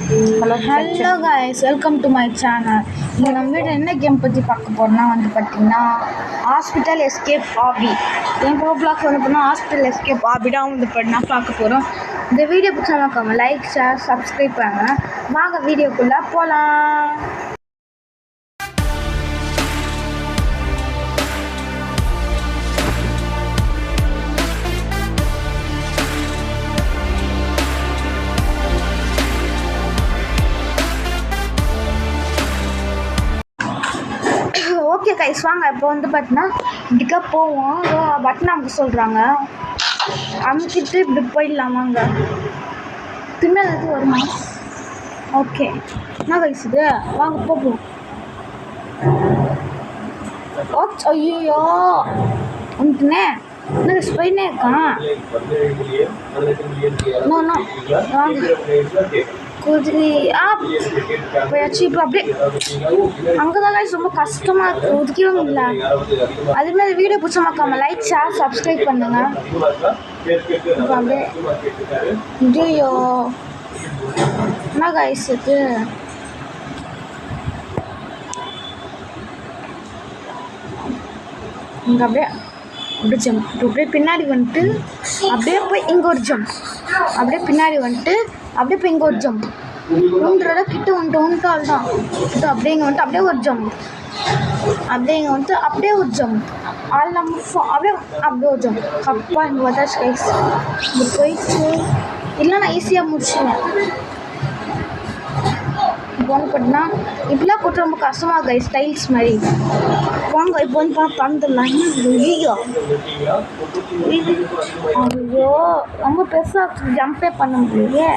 Hello guys, welcome to my channel. இங்கே நம்ம வீட்டில் என்ன கேம் பற்றி பார்க்க போகிறோம்னா பார்த்தீங்கன்னா ஹாஸ்பிட்டல் எஸ்கேப் ஆபி. என் ப்ரோப்ளாக்ஸ் பார்த்தீங்கன்னா ஹாஸ்பிட்டல் எஸ்கேப் ஆபி தான் பார்க்க போகிறோம். இந்த வீடியோ பிடிச்சா லைக், ஷேர், சப்ஸ்கிரைப் பண்ணுங்க. வாங்க வீடியோக்குள்ளே போகலாம். ஓகே கைஸ், வாங்க இப்போ பார்த்தீங்கன்னா இப்படிக்கா போவோம். பட்டன் அமுக்க சொல்கிறாங்க, அமுக்கிட்டு இப்படி போயிடலாம். வாங்க, பின்னால் எது வருமா? ஓகே, என்ன கைஸ் இது? வாங்க போவோம். ஓகே, ஐயோ வந்துட்டுனே என்ன கைஸ் போயினே இருக்கான். வாங்க குதிரை போயாச்சு. இப்போ அப்படியே அங்கே தான் ரொம்ப கஷ்டமாக இருக்குது, ஒதுக்கவே இல்லை. அதுமாதிரி வீடியோ பிடிச்சமாக்காம லைக், ஷேர், சப்ஸ்கிரைப் பண்ணுங்க. இப்போ அப்படியே ஐயோ என்ன கைஸ் இது? இங்கே அப்படியே ஜம்ப், அப்படியே பின்னாடி வந்துட்டு அப்படியே போய் இங்கே ஒரு ஜம்ப், அப்படியே பின்னாடி வந்துட்டு அப்படியே போய் இங்கே ஒரு ஜம்ப், 3 தடவை கிட்ட வந்துட்டால் தான் இது. அப்படியே இங்கே வந்துட்டு அப்படியே ஒரு ஜம்ப், அப்படியே இங்கே வந்துட்டு அப்படியே ஒரு ஜம்ப், ஆள் நம்ம அப்படியே ஒரு ஜம்ப். அப்பா இங்கே வந்தாச்சு கைஸ். இங்கே போயிட்டு இல்லை, நான் ஈஸியாக முடிச்சுவேன். இப்போ பார்த்தீங்கன்னா இப்படிலாம் போட்டு ரொம்ப கஷ்டமாக கைஸ், ஸ்டைல்ஸ் மாதிரி. வாங்க இப்போ பறந்துடலாம். ஐயோ ஐயோ ரொம்ப பெருசாக ஜம்பே பண்ண முடியலையே.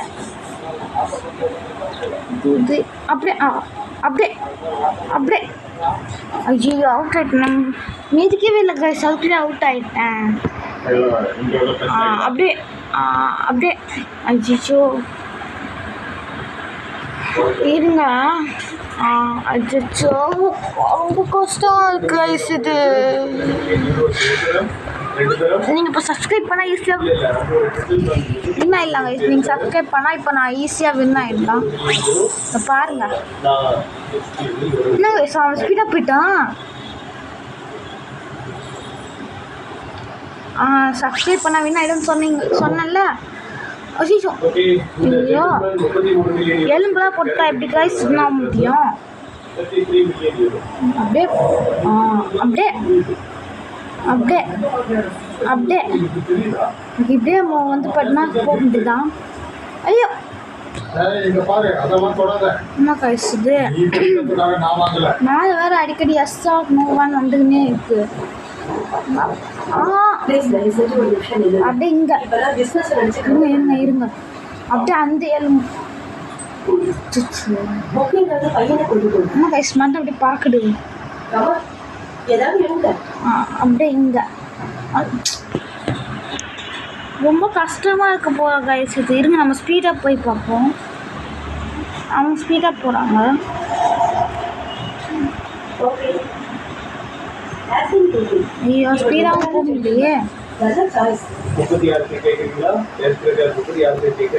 இது அப்படியே அப்படியே அப்படியே ஐயோ அவுட் ஆகிட்டேன். மீதிக்கவே இல்லை கைஸ், அதுக்குள்ளே அவுட் ஆகிட்டேன். அப்படியே அப்படியே ஐயோ இருங்க. அச்சோ ரொம்ப கஷ்டம் இருக்கு கைஸ் இது. நீங்கள் இப்போ சப்ஸ்கிரைப் பண்ணால் ஈஸியாக வின் ஆகிடலாம் கைஸ். நீங்கள் சப்ஸ்கிரைப் பண்ணால் இப்போ நான் ஈஸியாக வின் ஆகிடலாம். இப்போ பாருங்கள் என்ன கைஸ், அவன் ஸ்பீடாக போயிட்டான். சப்ஸ்கிரைப் பண்ணால் வின் ஆகிடும்னு சொன்னேன்ல. ஐயோ ஐயோ எலும்புலாம் போட்டா எப்படி கைஸ் வின் ஆக முடியும்? அப்படியே அப்படியே அப்படியே அப்படியே இப்படியே பார்த்தீங்கன்னா போக முடியுதான். ஐயோ என்ன கைஸ் இது? நான் வேறு அடிக்கடி எஸ்ஸா மூவான்னு வந்துக்கினே இருக்கு. அப்படியே இங்கே இருங்க இருங்க, அப்படியே அந்த எலும்பு என்ன கைஸ் மட்டும் அப்படி பார்க்குது. அப்படியே இங்கே ரொம்ப கஷ்டமாக இருக்க போகிற கைஸ் இது. இருங்க நம்ம ஸ்பீடாக போய் பார்ப்போம். அவங்க ஸ்பீடாக போகிறாங்க. ஐயோ ஸ்பீடாகவும் போக முடியலையே.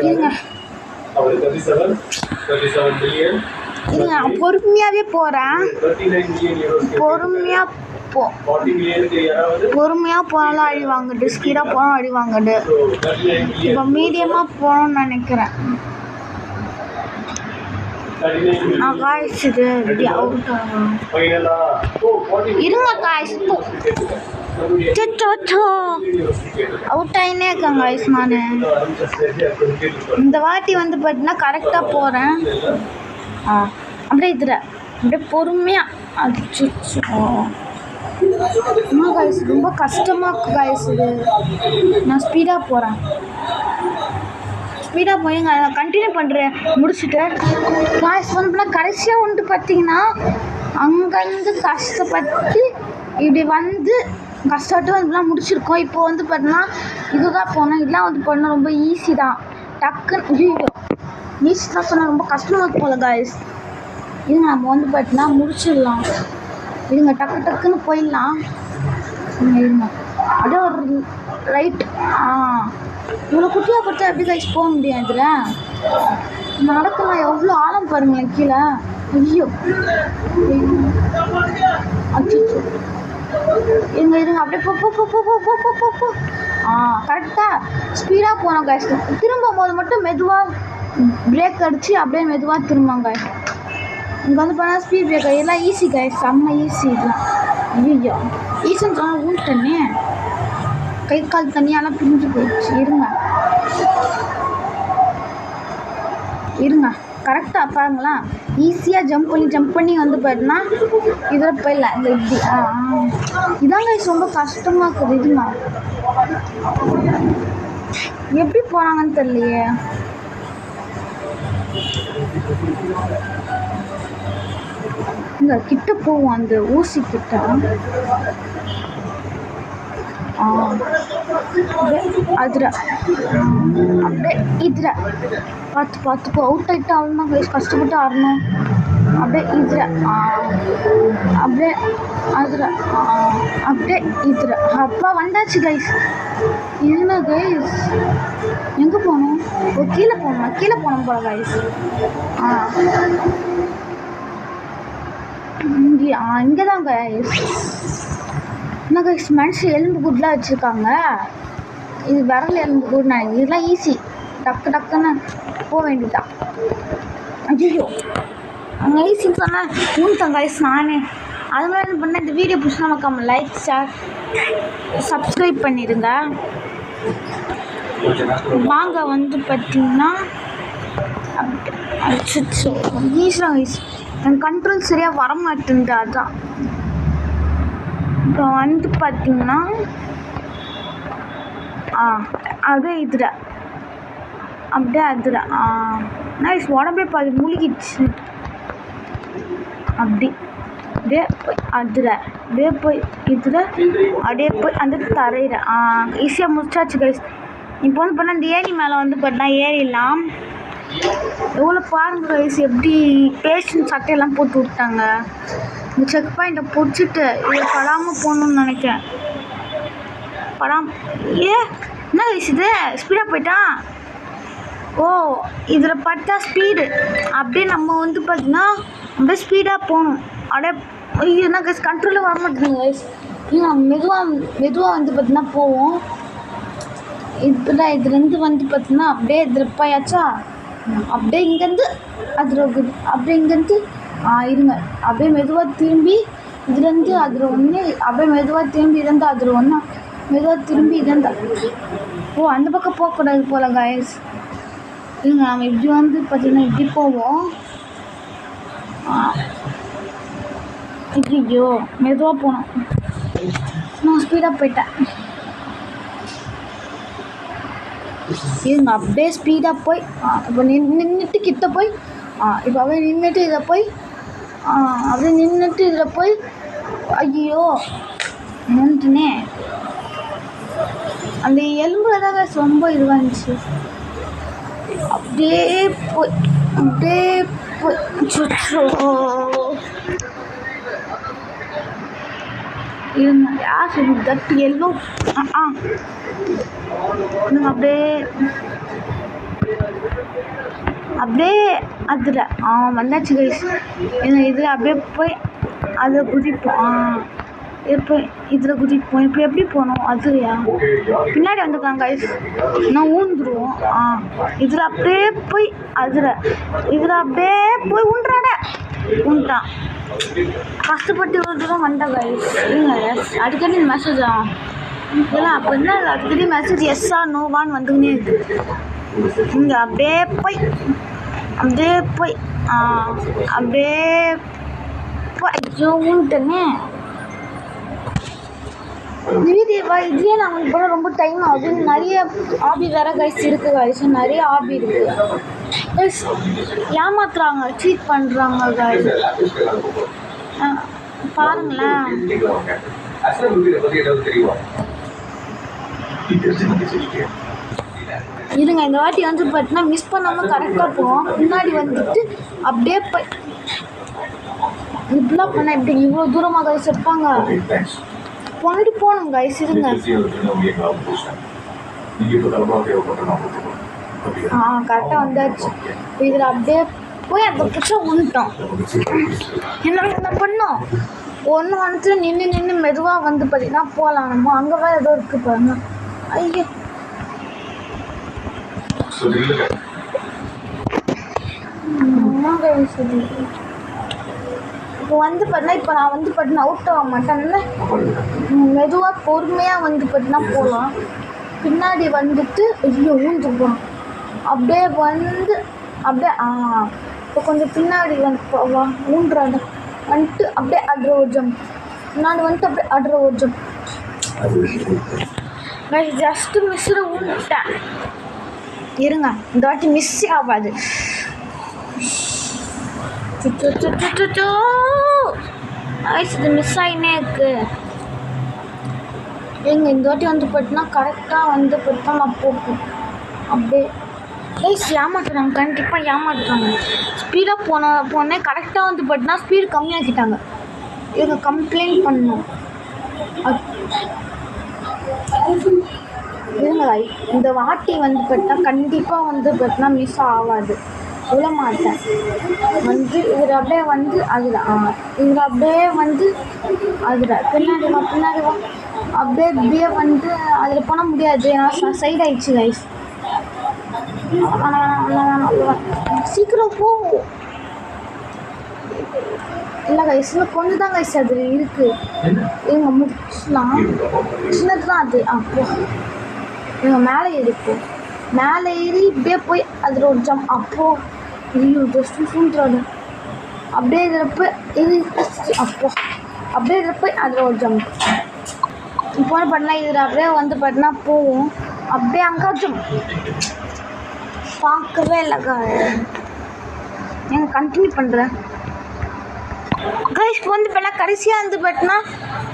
இருங்க பொறுமையாகவே போகிறேன். பொறுமையாக போனாலும் அடி வாங்குது, ஸ்பீடாக போனாலும் அடி வாங்குது. இப்போ மீடியமாக போகணும்னு நினைக்கிறேன். நான் காய்ச்சிது இப்படி அவுட் ஆகும். இருங்க காய்ச்சி அவுட் ஆகினே இருக்கேன் காய்ஸ். நான் இந்த வாட்டி பார்த்தீங்கன்னா கரெக்டாக போகிறேன். அப்படியே இதில் அப்படியே பொறுமையாக அடிச்சு. இன்னும் காய்ஸ் ரொம்ப கஷ்டமாக இருக்குது காய்ஸ் இது. நான் ஸ்பீடாக போகிறேன், ஸ்பீடாக போய் கண்டினியூ பண்ணுறேன். முடிச்சுட்டு காய்ஸ் கடைசியாக பார்த்தீங்கன்னா அங்கேருந்து கஷ்டப்பட்டு இப்படி கஷ்டப்பட்டு வந்துலாம் முடிச்சிருக்கோம். இப்போ பார்த்தீங்கன்னா இதுதான் போனோம். இதெல்லாம் பண்ணால் ரொம்ப ஈஸி தான். டக்குன்னு ஐயோ ஈஸி தான் சொன்னால் ரொம்ப கஷ்டமாக இருக்கும் போல காய்ஸ். இது நம்ம பார்த்தீங்கன்னா முடிச்சிடலாம். இதுங்க டக்குன்னு போயிடலாம். இருங்க அப்படியே ஒரு ரைட். இவ்வளோ குட்டியாக கொடுத்தா எப்படி கைஸ் போக முடியும் இதில்? நடக்கலாம் எவ்வளோ ஆழம் பாருங்களேன் கீழே. ஐயோ அச்சோ இருங்க இருங்க அப்படியே போ போ போ போ போ போ போ போ போ. கரெக்டாக ஸ்பீடாக போனோம் கைஸ். திரும்பும் போது மட்டும் மெதுவாக பிரேக் அடித்து அப்படியே மெதுவாக திரும்புங்க. இங்கே வந்து போனால் ஸ்பீட் பிரேக்கர் எல்லாம் ஈஸி கைஸ், செம்ம ஈஸி இதெல்லாம். ஐயோ ஈஸின்னு சொன்னால் ஊட்டனே கை கால் தனியாலாம் பிரிஞ்சு போயிடுச்சு. இருங்க இருங்க கரெக்டாக பாருங்களா, ஈஸியாக ஜம்ப் பண்ணி வந்து போயிட்டுனா இதில் போயிடலாம். இந்த இப்படி இதாங்க ரொம்ப கஷ்டமாக இருக்குது. இதுங்க எப்படி போகிறாங்கன்னு தெரியலையே. இங்கே கிட்ட போவோம், அந்த ஊசி கிட்ட. அதில் அப்படியே இதில் பார்த்துப்போ அவுட் ஆகிட்டு ஆகணும் கைஸ், கஷ்டப்பட்டு ஆடணும். அப்படியே இதில் அப்படியே அதில் அப்படியே இதில் அப்பா வந்தாச்சு கைஸ். என்ன கைஸ் எங்கே போகணும்? கீழே போகணும் போல கைஸ். இங்கே தான் கைஸ். என்ன கைஸ் மனுஷன் எலும்பு கூடலாம் வச்சுருக்காங்க. இது விரல் எலும்பு கூட. நான் இதெல்லாம் ஈஸி, டக்குன்னு போக வேண்டியதான். ஐயோ அங்கே ஈஸின்னு சொன்னால் ஊன்ட்டேன் கைஸ் நானே. அது மாதிரி என்ன பண்ணேன், இந்த வீடியோ பிடிச்சா நமக்கு லைக் ஷேர் சப்ஸ்கிரைப் பண்ணிடுங்க. வாங்க வந்து பார்த்தீங்கன்னா அச்சோ ஈஸியாக கைஸ் என் கண்ட்ரோல் சரியாக வரமாட்டேன்ட்டு. அதான் இப்போ வந்து பார்த்தீங்கன்னா அப்படியே இதில் அப்படியே அதில் நைஸ் உடம்பே பாதி முழுகிடுச்சு. அப்படியே போய் அதில் அப்படியே போய் இதில் அப்படியே போய் அந்த தரையில் ஈஸியாக முடிச்சாச்சு கைஸ். இப்போ வந்து பண்ணால் இந்த ஏரி மேலே வந்து பார்த்தா ஏறிடலாம். எவ்வளோ பாருங்க கைஸ் எப்படி பேஷண்ட் சட்டையெல்லாம் போட்டு விட்டாங்க. இந்த செக் பாயிண்ட்டை பிடிச்சிட்டு இதை படாமல் போகணுன்னு நினைக்கிறேன். என்ன கைஸ் இது ஸ்பீடாக போயிட்டான். இதில் பார்த்தா ஸ்பீடு அப்படியே நம்ம வந்து பார்த்தீங்கன்னா அப்படியே ஸ்பீடாக போகணும். அப்படியே ஐயோ என்ன கைஸ் கண்ட்ரோலில் வர மாட்டேங்குது கைஸ். மெதுவாக வந்து பார்த்தீங்கன்னா போவோம். இதுலேருந்து வந்து பார்த்தீங்கன்னா அப்படியே இதில் போயாச்சா, அப்படியே இங்கேருந்து அதில் அப்படியே இங்கேருந்து இருங்க அப்படியே மெதுவாக திரும்பி இதுலேருந்து அதில் ஒன்று, அப்படியே மெதுவாக திரும்பி இருந்தால் அதில் ஒன்று, மெதுவாக திரும்பி இருந்தால் அந்த பக்கம் போகக்கூடாது போல கைஸ். இல்லைங்க நம்ம இப்படி வந்து பார்த்தீங்கன்னா இப்படி போவோம். ஐயோ மெதுவாக போனோம், நான் ஸ்பீடாக போயிட்டேன். இருங்க அப்படியே ஸ்பீடாக போய் இப்போ நின்றுட்டு கிட்ட போய் இப்போ அப்படியே நின்றுட்டு இதில் போய் அப்படியே நின்றுட்டு இதில் போய் ஐயோ நின்றுனே அந்த எலும்புல தாங்க ரொம்ப இதுவாக இருந்துச்சு. அப்படியே போய் இருங்க யார் சொல்லி தட் எல்லோ அப்படியே அதில் வந்தாச்சு கைஸ். இதில் அப்படியே போய் அதில் குதிப்போம். இப்போ இதில் குதிப்போம். இப்போ எப்படி போகணும் அதுலையா பின்னாடி வந்துருக்காங்க கைஸ், நான் ஊந்துருவோம். இதில் அப்படியே போய் இதில் அப்படியே போய் உண்டான் கஷ்டப்பட்டு தான் வந்தேன் கைஸ். இல்லைங்க அடிக்கடி மெசேஜ் இதெல்லாம் அப்போ என்ன அடிக்கடி மெசேஜ் எஸ்ஸா நோவான்னு வந்துக்கினே இருக்குது. இங்கே அப்படியே போய் அப்படியே ஐயோ ஊன்ட்டேனே. இதுலேயே நாங்கள் இப்போ ரொம்ப டைம் ஆகுது. நிறைய ஆபி வேறு கைஸ் இருக்குது கைஸ், நிறைய ஆபி இருக்குது கைஸ். ஏமாத்துறாங்க, சீட் பண்ணுறாங்க கைஸ். பாருங்களேன் இருங்க இந்த வாட்டி வந்து பார்த்தீங்கன்னா மிஸ் பண்ணாமல் கரெக்டாக போவோம். முன்னாடி வந்துட்டு அப்படியே போய் இப்படிலாம் பண்ணால் இப்படி இவ்வளோ தூரமாக கைஸ் இருப்பாங்க. போனிட்டு போகணும் கைஸ். இருங்க கரெக்டாக வந்தாச்சு. இதில் அப்படியே போய் அந்த புதுசாக விழுந்துட்டோம். என்ன பண்ணோம், ஒன்று வந்துட்டு நின்று மெதுவாக வந்து பார்த்தீங்கன்னா போகலாம். நம்ம அங்கே வேறு ஏதோ இருக்குது பாருங்க. ஐயோ இப்போ வந்து பார்த்தீங்கன்னா இப்போ நான் வந்து பார்த்தீங்கன்னா அவுட் ஆக மாட்டேன்ல. மெதுவாக பொறுமையாக வந்து பார்த்தீங்கன்னா போகலாம். பின்னாடி வந்துட்டு ஐயோ ஊந்துப்போம். அப்படியே வந்து அப்படியே இப்போ கொஞ்சம் பின்னாடி வந்து ஊன்றாங்க வந்துட்டு அப்படியே அடுற ஒரு ஜம்ப். நான் வந்துட்டு அப்படியே அடுற ஒரு ஜம்ப். நான் ஜஸ்ட்டு மிஸ்ஸில் ஊன்ட்டேன். இருங்க இந்த வாட்டி மிஸ்ஸே ஆகாது. இது மிஸ் ஆகினே இருக்கு. எங்க இந்த வாட்டி வந்து பார்த்தீங்கன்னா கரெக்டாக வந்து பார்த்தா நான் போப்போம். அப்படியே ஏமாத்துறாங்க, கண்டிப்பாக ஏமாத்துறாங்க. ஸ்பீடாக போனே கரெக்டாக வந்து பார்த்தீங்கன்னா ஸ்பீடு கம்மியாக்கிட்டாங்க. இவங்க கம்ப்ளைண்ட் பண்ணணும். இருங்க இந்த வாட்டி வந்து பார்த்தா கண்டிப்பாக வந்து பார்த்தீங்கன்னா மிஸ் ஆகாது. விட மாட்டேன். வந்து இதில் அப்படியே வந்து அதில் இதில் அப்படியே வந்து அதில் பின்னாடி வா அப்படியே வந்து அதில் பண்ண முடியாது. ஏன்னா சைட் ஆயிடுச்சு கைஸ். சீக்கிரம் போ. இல்லை கைஸ் கொஞ்சம் தான் கைஸ் அது இருக்குது. இவங்க முடிச்சுலாம் சின்னது தான் அது. அப்போ இவங்க மேலே ஏறிப்போம். மேலே ஏறி இப்படியே போய் அதில் ஒரு ஜம்ப். அப்போது ஐயோ ஜஸ்ட்டு சூழ்றாடு. அப்படியே இதில் போய் இது அப்போ அப்படியே இதில் போய் அதில் ஒரு ஜம்ப். இப்போ பண்ணலாம். இதில் அப்படியே வந்து பார்த்தீங்கன்னா போவோம். அப்படியே அங்கே ஜம்ப். பார்க்கவே இல்லைக்கா. கண்டினியூ பண்ணுறேன் கைஸ். இப்போ வந்து பார்த்தா கடைசியாக வந்து பார்த்தீங்கன்னா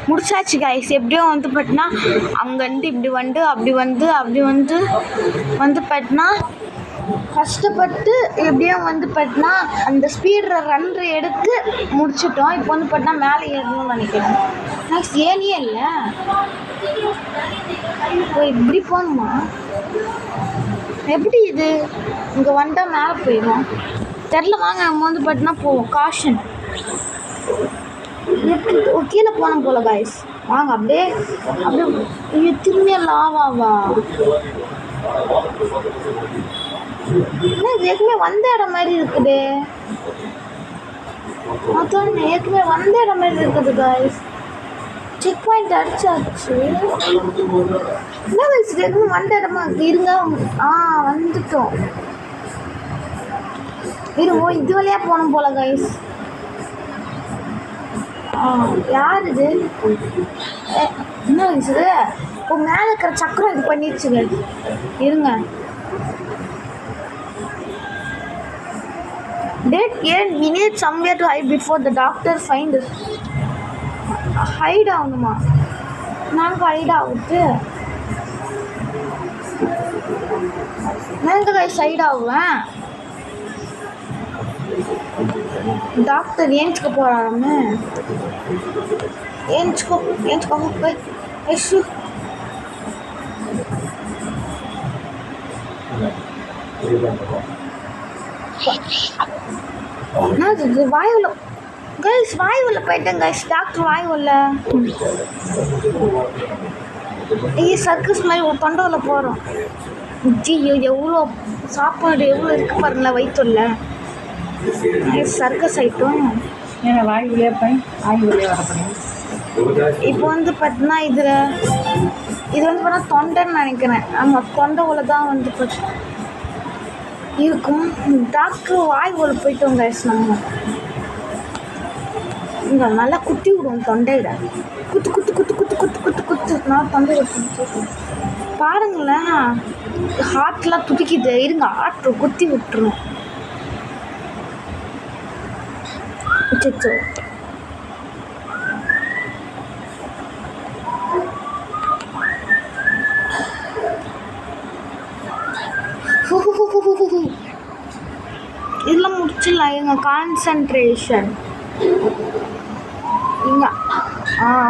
முடிச்சாச்சு கைஸ். எப்படியோ வந்து பார்த்தீங்கன்னா அங்கேருந்து இப்படி வந்து அப்படி வந்து பார்த்தீங்கன்னா கஷ்டப்பட்டு எப்படியோ வந்து பார்த்தீங்கன்னா அந்த ஸ்பீடு ரன் எடுத்து முடிச்சிட்டோம். இப்போ வந்து பார்த்தீங்கன்னா மேலே ஏறணும்னு நினைக்கிறேன். நெக்ஸ்ட் ஏனியே இல்லை. இப்போ இப்படி போகணுமா? எப்படி இது இங்கே வந்தால் மேலே போயிடும் தெரில. வாங்க நம்ம வந்து பார்த்தீங்கன்னா போவோம். காஷன் கீழே போனோம் போல கைஸ். வாங்க அப்படியே திரும்பிய லாவாவா? ஏற்கனவே வந்த இடம் மாதிரி இருக்குது. அதான் ஏற்கனவே வந்த இடம் மாதிரி இருக்குது கைஸ். செக் பாயிண்ட் அடிச்சாச்சு. என்ன கைஸ் ஏற்கனவே வந்த இடமா இருங்க. வந்துட்டோம். இருங்க இது வழியாக போகணும் போல கைஸ். யார் இது? என்ன இது? இப்போ மேலே இருக்கிற சக்கரம் இது பண்ணிடுச்சுங்க. இருங்க. Did we need somewhere to hide before the doctor find us? Hide ஆகணுமா? நாங்கள் ஹைட் ஆகுது. நாங்கள் கைஸ் ஹைட் ஆகுவேன். டாக்டர் ஏஞ்சிக்க போகிறாருன்னு. ஏஞ்சிக்கோ போய் ஐஷு. என்னது வாயுல கைஸ்? வாயுவில் போயிட்டேன் கைஸ். டாக்டர் வாயுவில் சர்க்கஸ் மாதிரி ஒரு தொண்டவில் போகிறோம். ஜியோ எவ்வளோ சாப்பாடு எவ்வளோ இருக்குது பாருங்களேன் வயிற்றுல. சர்க்கஸ் ஐட்டம் ஏன்னா வாயுவிலே போய் வாயுவிலே வரப்போம். இப்போ வந்து பார்த்தீங்கன்னா இது வந்து பார்த்தா தொண்டைன்னு நினைக்கிறேன். ஆமாம் தொண்டைவுல தான் வந்து இருக்கும். டாக்டர் வாயுவில் போயிட்டோம் கைஸ். நம்ம இங்கே நல்லா குத்தி விடுவோம் தொண்டையில. குத்து குத்து குத்து குத்து குத்து குத்து குத்து நான் தொண்டையில குத்தி பாருங்களேன். ஹார்ட்லாம் துடிக்குது. இருங்க ஹார்ட் குத்தி விட்டுருணும். அச்சோ இதெல்லாம் முடிச்சிடலாம். எங்கள் கான்சன்ட்ரேஷன் இங்க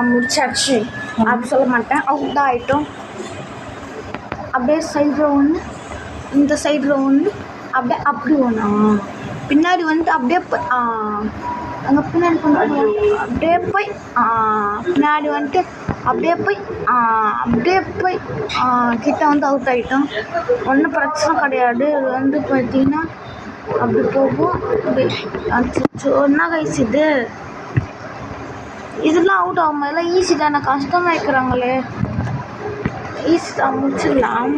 முடிச்சாச்சு. அப்படி சொல்ல மாட்டேன். அவுட் ஆகிட்டோம். அப்படியே சைடில் ஒன்று இந்த சைடில் ஒன்று அப்படியே அப்படி ஒன்று பின்னாடி வந்துட்டு அப்படியே அங்கே பின்னாடி கொண்டு அப்படியே போய் பின்னாடி வந்துட்டு அப்படியே போய் கிட்ட வந்து அவுட் ஆகிட்டோம். ஒன்றும் பிரச்சனை கிடையாது. இது வந்து பார்த்தீங்கன்னா அப்படி போகும். ஒன்றா கைஸ் இதெல்லாம் அவுட் ஆகும். இதெல்லாம் ஈஸி தானே, கஷ்டமாக இருக்கிறாங்களே. ஈஸி தான், முடிச்சிடலாம்.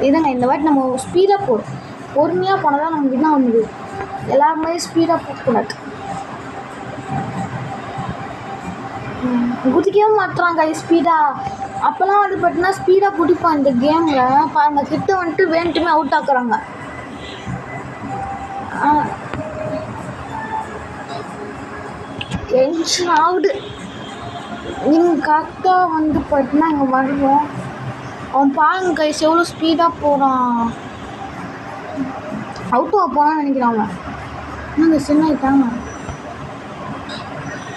இதுங்க இந்த வாட்டி நம்ம ஸ்பீடாக பொறுமையாக போனால் தான் நமக்கு என்ன முடியும். எல்லாருமே ஸ்பீடாக போகக்கூடாது. குதிக்கவே மாட்டுறாங்க ஸ்பீடாக. அப்போல்லாம் வந்து பார்த்தீங்கன்னா ஸ்பீடாக பிடிப்பான் இந்த கேமில். பாருங்க கிட்ட வந்துட்டு வேண்டுமே அவுட் ஆக்குறாங்க. டென்ஷன் ஆகுது. நீங்கள் கரெக்டாக வந்து பார்த்தீங்கன்னா இங்கே வருவோம். அவன் பாருங்க கைஸ் எவ்வளோ ஸ்பீடாக போகிறான். அவுட்டாக போகிறான்னு நினைக்கிறாங்க. நாங்கள் சின்ன ஆகிட்டாங்க.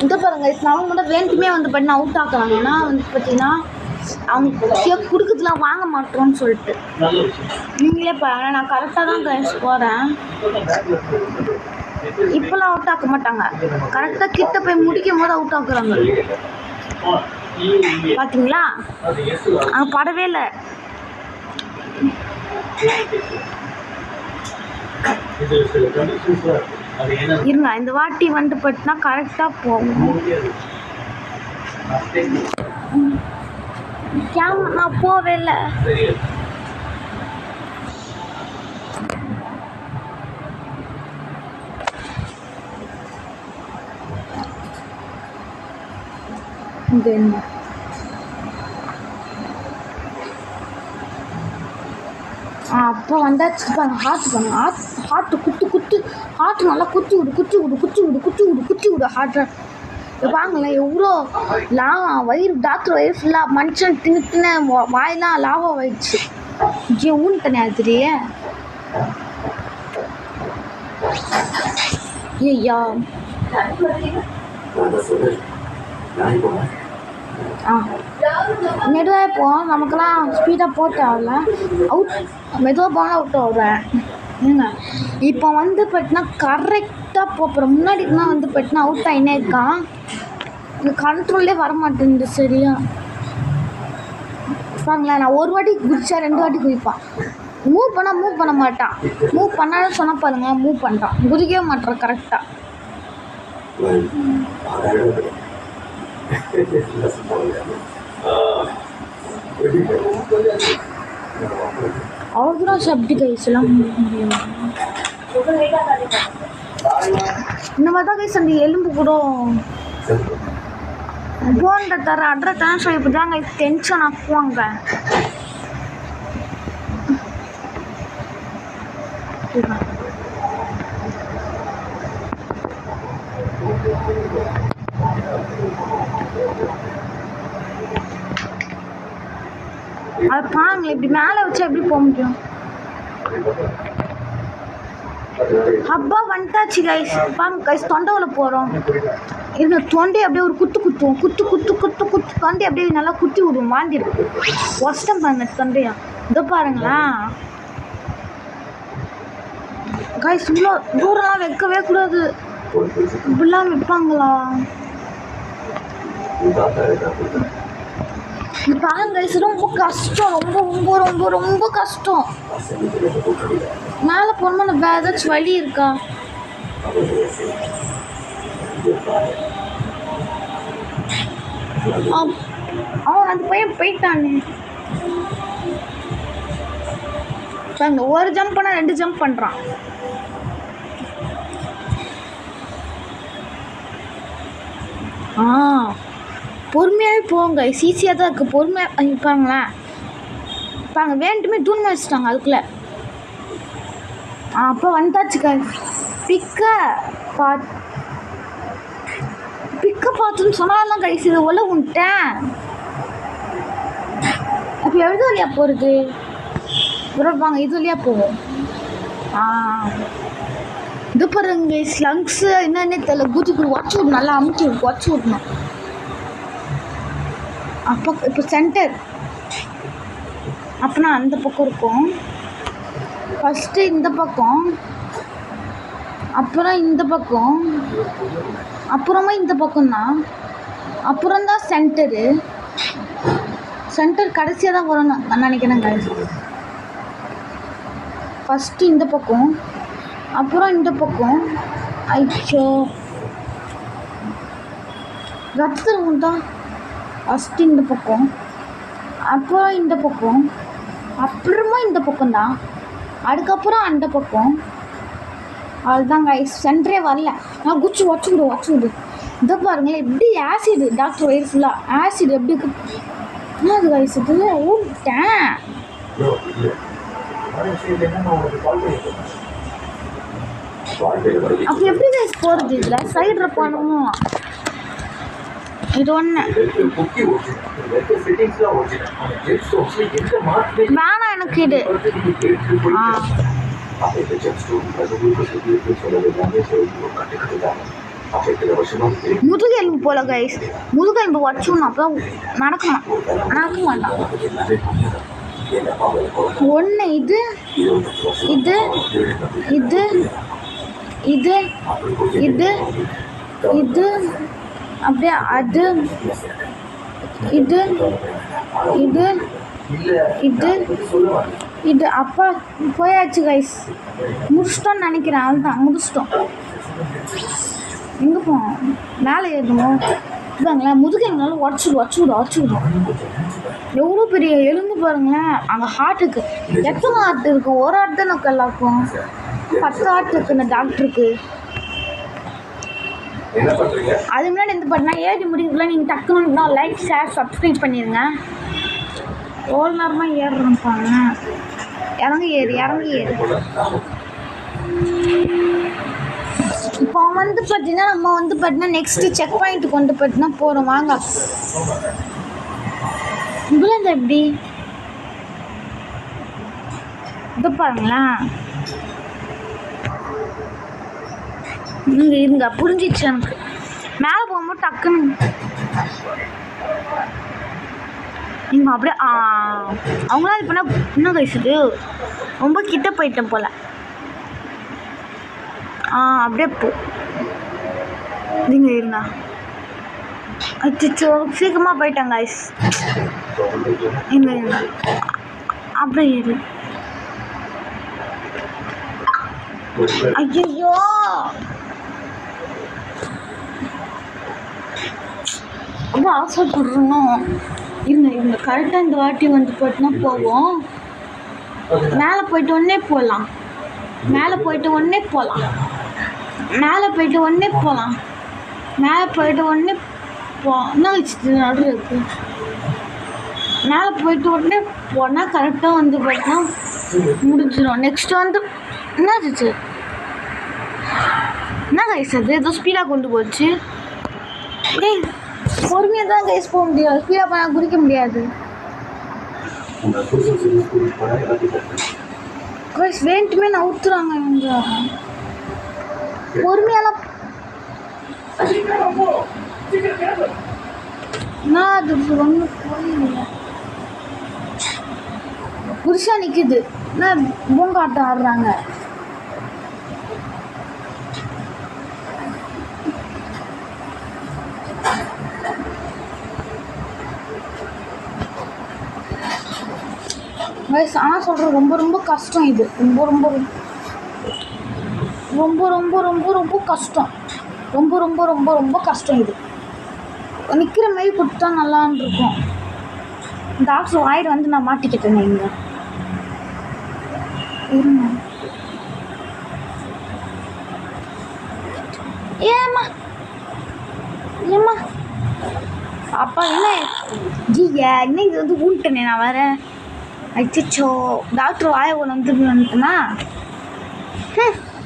இந்த பாருங்க அவங்க மட்டும் வேண்டுமே வந்து பார்த்தீங்கன்னா அவுட் ஆக்குறாங்க. ஏன்னா வந்து பார்த்தீங்கன்னா அவங்க கொடுக்குறதுலாம் வாங்க மாட்டோம்னு சொல்லிட்டு. நீங்களே பாருங்க, நான் கரெக்டாக தான் கைஸ் போகிறேன். இப்போல்லாம் அவுட் ஆக்க மாட்டாங்க. கரெக்டாக கிட்ட போய் முடிக்கும் போது அவுட் ஆக்குறாங்க. பார்த்தீங்களா, அங்கே படவே இல்லை. இருங்க இந்த வாட்டி வந்து பார்த்தீங்கன்னா கரெக்டாக போகும். கேமரா நான் போவே இல்லை. அப்போ வந்தாச்சு பாருங்க. ஹார்ட் பண்ணுங்க, ஹார்ட்டு குத்து ஹார்ட் நல்லா குத்தி விடு ஹார்ட்டை. பாருங்களேன் எவ்வளோ லாவா வயிறு, டாக்டர் வயிறு ஃபுல்லாக மனுஷன் தின்னு வாயெல்லாம் லாவா ஆயிடுச்சு. ஊன் தனியா தெரிய. ஐயா மெதுவாக போவோம். நமக்கெல்லாம் ஸ்பீடாக போட்டாவில் அவுட், மெதுவாக போனால் அவுட் ஆகுறேன். ஏங்க இப்போ வந்து பார்த்தீங்கன்னா கரெக்டாக போகிறோம். முன்னாடி தான் வந்து பார்த்தீங்கன்னா அவுட் ஆகினே இருக்கான். இந்த கண்ட்ரோல்லே வரமாட்டேங்குது சரியா. பாருங்களேன், நான் ஒரு வாட்டி குதிச்சா 2 வாட்டி குதிப்பான். மூவ் பண்ண மாட்டான். மூவ் பண்ணாலும் சொன்னால் பாருங்க மூவ் பண்ணுறான். குதிக்கவே மாட்டான் கரெக்டாக. அவ்வளோதான் சப்டி கைஸ் எல்லாம் முடியும். இந்த மாதிரி தான் கைஸ் அந்த எலும்பு கூட போன்ற தர அட்ரஸ் சொல்லி இப்படி தான் கைஸ் டென்ஷன் ஆக்குவாங்க. அதை பாருங்களேன், இப்படி மேலே வச்சா எப்படி போக முடியும். அப்பா வந்துட்டாச்சு கைஸ். பாருங்க கைஸ் தொண்டையில் போகிறோம். இந்த தொண்டையை அப்படியே ஒரு குத்துவோம். குத்து தொண்டையை அப்படியே நல்லா குத்தி விடுவோம். வாந்திடும். கஷ்டம் பாருங்க தொண்டையா. இதோ பாருங்களா கைஸ், இவ்வளோ தூரம்லாம் வைக்கவே கூடாது. இப்படிலாம் வைப்பாங்களா? பாருங்க கைஸ், ரொம்ப கஷ்டம். ரொம்ப கஷ்டம். மேலே போனோம்னா வேற ஏதாச்சும் வழி இருக்கா? அவன் அந்த பையன் போயிட்டானே. பாருங்க, ஒரு ஜம்ப் பண்ணா 2 ஜம்ப் பண்ணுறான். பொறுமையாகவே போங்க. ஈஸியாக தான் இருக்குது. பொறுமையாக பாருங்களேன். பாருங்க வேண்டுமே தூண் வச்சுட்டாங்க அதுக்குள்ளே. அப்போ வந்தாச்சு பிக்க பார்த்துன்னு சொன்னாலாம் கைஸ் இது உள்ள விட்டேன். அப்போ எது வழியா போகிறது? வாங்க இது வழியா போவோம். இது பாருங்க ஸ்லங்ஸ் என்னன்னே தெரியல. குதிக்கு உடச்சி விடணும், நல்லா அமுச்சு உடச்சி விடணும். அப்போ இப்போ சென்டர் அப்போனா அந்த பக்கம் இருக்கும். ஃபஸ்ட்டு இந்த பக்கம், அப்புறம் இந்த பக்கம், அப்புறமா இந்த பக்கம்தான், அப்புறம்தான் சென்டரு. சென்டர் கடைசியாக தான் வரணும் நான் நினைக்கிறேன் guys. ஃபஸ்ட்டு இந்த பக்கம், அப்புறம் இந்த பக்கம். ஐயோ ரத்தம் உண்டா. ஃபஸ்ட்டு இந்த பக்கம், அப்புறம் இந்த பக்கம், அப்புறமா இந்த பக்கம்தான், அதுக்கப்புறம் அந்த பக்கம். அதுதான் கைஸ், சென்டரே வரல. நான் குச்சி வச்சுக்கிடு. இதை பாருங்களேன் எப்படி ஆசிடு. டாக்டர் வயிறு ஃபுல்லாக ஆசிட் எப்படி என்ன அது கைஸ்? இது ஊட்டேன். அப்போ எப்படி கைஸ் போகிறது? இதில் சைடில் போகணும். இது ஒன்று வேணாம் எனக்கு இது. முதுகெலும்பு போல கைஸ், முதுகெலும்பு வச்சோம் அப்போ நடக்க மாட்டான். ஒன்று இது இது இது இது இது இது அப்படியே அது இது இது இது இது அப்பா போயாச்சு கைஸ். முடிச்சிட்டோன்னு நினைக்கிறேன். அதுதான் முடிச்சிட்டோம். எங்கே போவோம்? மேலே ஏறணும். இதாங்களேன் முதுகெலும்புனால உடச்சுவிடும். எவ்வளோ பெரிய எலும்பு பாருங்களேன். அங்கே ஹார்ட்டுக்கு எத்தனை ஹார்ட் இருக்கும்? ஒரு ஹார்ட் தான் எனக்கு எல்லாருக்கும். 10 ஹார்ட் இருக்கு இந்த டாக்டருக்கு. அது முன்னாடி எந்த பாட்டுனா ஏறி முடிவுக்குள்ள நீங்கள் டக்குன்னு லைக் ஷேர் சப்ஸ்கிரைப் பண்ணிடுங்க. எவ்வளோ நேரமாக ஏறுறோம்ப்பாங்க. இறங்கி ஏறு. இப்போ வந்து பார்த்தீங்கன்னா நம்ம வந்து பார்த்தீங்கன்னா நெக்ஸ்ட்டு செக் பாயிண்ட்டுக்கு வந்து பார்த்தீங்கன்னா போகிறோம். வாங்க இவ்வளோ இந்த எப்படி இது பாருங்களேன். நீங்கள் இருங்க புரிஞ்சிச்சு எனக்கு. மேலே போகும்போது டக்குன்னு நீங்கள் அப்படியே அவங்களாம் இது பண்ணால் இன்னும் கழிச்சுது ரொம்ப கிட்ட போயிட்டேன் போல். அப்படியே போ. நீங்கள் இருங்க. அச்சோ சீக்கிரமாக போயிட்டாங்க ஐஸ். இருங்க அப்படியே இரு. ஐயோ ரொம்ப ஆசைப்படுறோம். இருங்க கரெக்டாக இந்த வாட்டி வந்து போட்டுனா போவோம். மேலே போயிட்டு உடனே போகலாம். மேலே போயிட்டு உடனே போகலாம். என்ன வச்சுட்டு நடு இருக்கு. மேலே போயிட்டு உடனே போனால் கரெக்டாக வந்து போயிட்டுனா முடிஞ்சிடும். நெக்ஸ்ட் வந்து என்ன ஆச்சு? என்ன கைஸ் அது ஏதோ ஸ்பீடாக கொண்டு போச்சு. டேய் பொறுமையாக தான் கைஸ் போக முடியும். ஸ்பீடாக போனால் குறிக்க முடியாது. கைஸ் வேண்டுமே நவுத்துறாங்க இவங்க. பொறுமையாலாம் நான் அது ஒன்று புரியல. புருஷா நிற்குது. என்ன பூங்காட்டம் ஆடுறாங்க. கைஸ் ஆனால் சொல்கிறேன் ரொம்ப கஷ்டம் இது. ரொம்ப கஷ்டம். ரொம்ப கஷ்டம் இது. நிற்கிற மாதிரி கொடுத்தா நல்லான்னு இருக்கும். டாக்டர் வாயிடு வந்து நான் மாட்டிக்கிட்டேன். இங்கே இருங்க. ஏம்மா அப்பா என்ன என்ன இது வந்து ஊன்ட்டனே நான் வரேன். அச்சோ டாக்டர் வாயை கொண்டு வந்துட்டுனா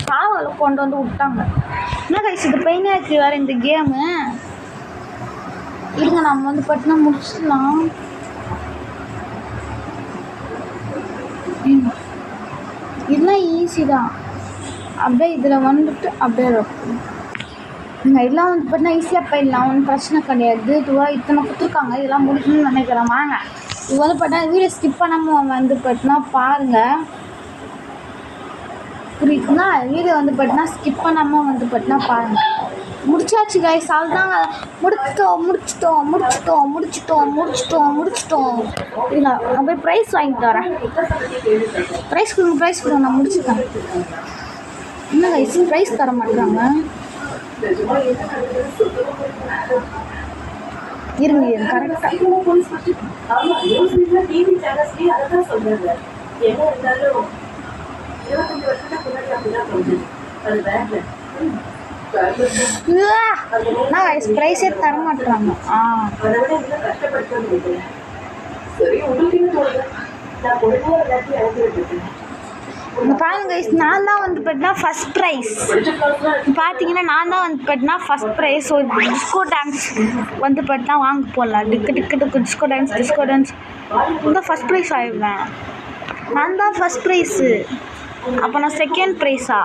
காவலை கொண்டு வந்து விட்டாங்க. என்ன கைஸ் இது பெயினாக இருக்குது வேறு இந்த கேமு. இருங்க நம்ம வந்து பட்டினா முடிச்சிடலாம். இதெல்லாம் ஈஸி தான். அப்படியே இதில் வந்துட்டு அப்படியே இருக்கும். நீங்கள் இதெல்லாம் வந்து பார்த்தீங்கன்னா ஈஸியாக போயிடலாம். ஒன்றும் பிரச்சனை கிடையாது. இதுவாக இத்தனை கொடுத்துருக்காங்க. இதெல்லாம் முடிக்கணும்னு நினைக்கிறேன். வாங்க இது வந்து பார்த்தா வீடியோ ஸ்கிப் பண்ணாமல் வந்து பார்த்தீங்கன்னா பாருங்கள். புரியுதுங்களா? வீடியோ வந்து பார்த்தீங்கன்னா ஸ்கிப் பண்ணாமல் வந்து பார்த்தீங்கன்னா பாருங்கள். முடிச்சாச்சு கைஸ், அதுதாங்க. முடிச்சிட்டோம். இல்லை நான் போய் ப்ரைஸ் வாங்கிட்டு வரேன். ப்ரைஸ் கொடுங்க, நான் முடிச்சுட்டேன். என்ன கைஸ் ப்ரைஸ் தர மாட்டாங்க? இருங்க கரெக்டாக ப்ரைஸே தர மாட்டாங்க. இங்கே பாருங்க கைஸ், நான் தான் வந்து பார்த்தீங்கன்னா ஃபஸ்ட் ப்ரைஸ். பார்த்தீங்கன்னா நான் தான் வந்து பார்த்தீங்கன்னா first prize. So disco dance வந்து பார்த்தீங்கன்னா வாங்க போடலாம். டிக்கு டிஸ்கோ டான்ஸ் இந்த ஃபஸ்ட் ப்ரைஸ் ஆயிடுவேன். நான் தான் ஃபஸ்ட் ப்ரைஸு. அப்போ நான் செகண்ட் ப்ரைஸா?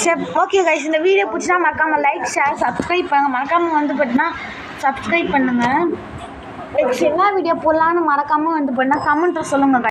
சரி ஓகே கைஸ், இந்த வீடியோ பிடிச்சினா மறக்காமல் லைக் ஷேர் சப்ஸ்கிரைப் பண்ணுங்கள். மறக்காமல் வந்து பார்த்தீங்கன்னா சப்ஸ்கிரைப் பண்ணுங்கள். நெக்ஸ்ட் என்ன வீடியோ போடலான்னு மறக்காமல் வந்து பார்த்தீங்கன்னா கமெண்ட்டில் சொல்லுங்கள்.